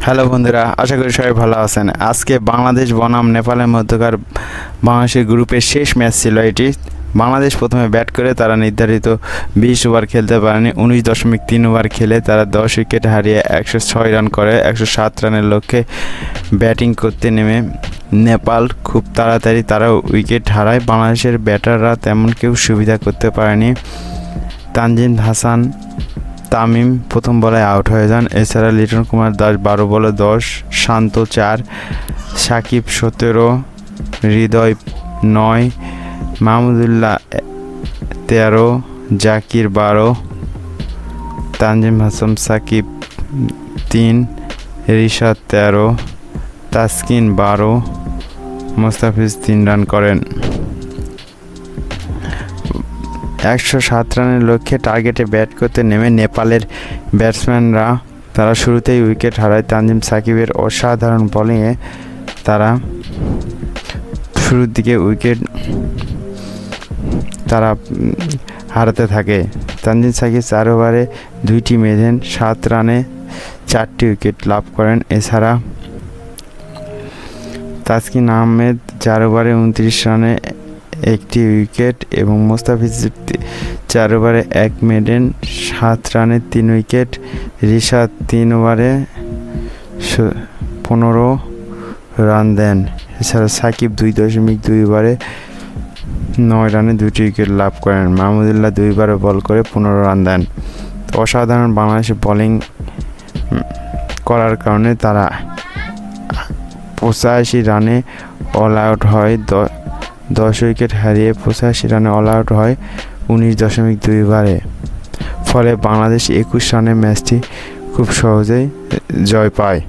Hello বন্ধুরা, আশা করি সবাই ভালো আছেন। আজকে বাংলাদেশ বনাম নেপালের মধ্যকার বাংলাদেশের গ্রুপের শেষ ম্যাচ ছিল এটি। বাংলাদেশ প্রথমে ব্যাট করে তারা নির্ধারিত 20 ওভার খেলতে পারেনি। 19.3 ওভার খেলে তারা 10 উইকেট হারিয়ে 106 রান করে 107 রানের লক্ষ্যে ব্যাটিং করতে নেমে নেপাল খুব তাড়াতাড়ি তারা উইকেট হারায়। বাংলাদেশের ব্যাটাররা তেমন কেউ সুবিধা করতে পারেনি। তানজিদ হাসান তামিম প্রথম বলে আউট হয়ে যান। এছাড়া লিটন কুমার দাস 12 বলে 10, শান্ত 4, সাকিব 17, হৃদয় 9, মাহমুদুল্লাহ 13, জাকির 12, তানজিম হাসান সাকিব 3, রিশাদ 13, তাসকিন 12, মোস্তাফিজ 3 রান করেন। 107 রানের লক্ষ্যে টার্গেটে ব্যাট করতে নেমে নেপালের ব্যাটসম্যানরা তারা শুরুতেই উইকেট হারায়। তানজিম সাকিবের অসাধারণ বোলিংয়ে তারা শুরুর দিকে উইকেট তারা হারাতে থাকে। তানজিম সাকিব 4 ওভারে 2টি মেধেন 7 রানে 4টি উইকেট লাভ করেন। এছাড়া তাসকিন আহমেদ 4 ওভারে 29 রানে 1টি উইকেট এবং মোস্তাফিজ 4 ওভারে 1 মেডেন 7 রানে 3 উইকেট। রিশাদ 3 ওভারে 15 রান দেন। এছাড়া সাকিব 2.2 ওভারে 9 রানে 2টি উইকেট লাভ করেন। মাহমুদুল্লাহ 2 ওভারে বল করে 15 রান দেন। অসাধারণ বাংলাদেশে বোলিং করার কারণে তারা 85 রানে অল আউট হয়। 10 উইকেট হারিয়ে 85 রানে অল আউট হয় 19.2 ওভারে। ফলে বাংলাদেশ 21 রানে ম্যাচটি খুব সহজেই জয় পায়।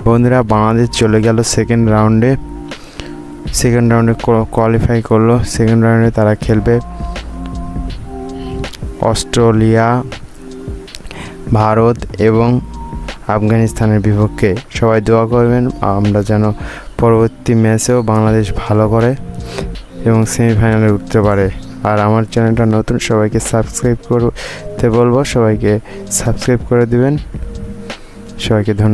বন্ধুরা, বাংলাদেশ চলে গেল সেকেন্ড রাউন্ডে কোয়ালিফাই করলো। সেকেন্ড রাউন্ডে তারা খেলবে অস্ট্রেলিয়া, ভারত এবং আফগানিস্তানের বিপক্ষে। সবাই দোয়া করবেন আমরা যেন পরবর্তী ম্যাচেও বাংলাদেশ ভালো করে এবং সেমিফাইনালে উঠতে পারে। আর আমার চ্যানেলটা নতুন, সবাইকে সাবস্ক্রাইব করতে বলবো। সবাইকে সাবস্ক্রাইব করে দিবেন। সবাইকে ধন্যবাদ।